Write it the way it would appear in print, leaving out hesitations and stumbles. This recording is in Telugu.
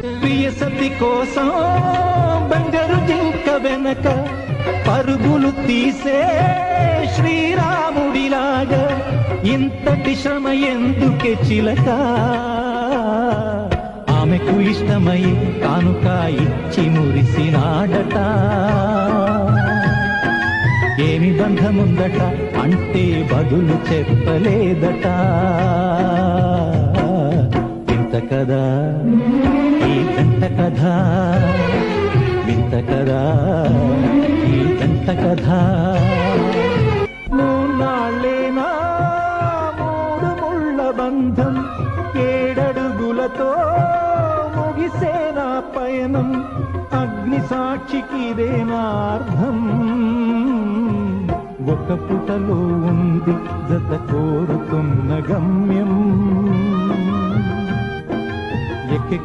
ప్రియసతి కోసం బంగారు జింక వెనక పరుగులు తీసే శ్రీరాముడిలాగా ఇంతటి శ్రమ ఎందుకే చిలక ఆమెకు ఇష్టమై కానుక ఇచ్చి మురిసినాడట ఏమి బంధముందట అంటే బదులు చెప్పలేదట ఇంత కదా ఈ జంట కథ వింత కదా ఈ జంట కథ మూన్నాళ్ళేనా మూడు ముళ్ళ బంధం ఏడడుగులతో ముగిసేనా పయనం అగ్ని సాక్షికిదేనా అర్థం ఒక పుటలో ఉంది జత కోరుతున్న గమ్యం ఎక్కి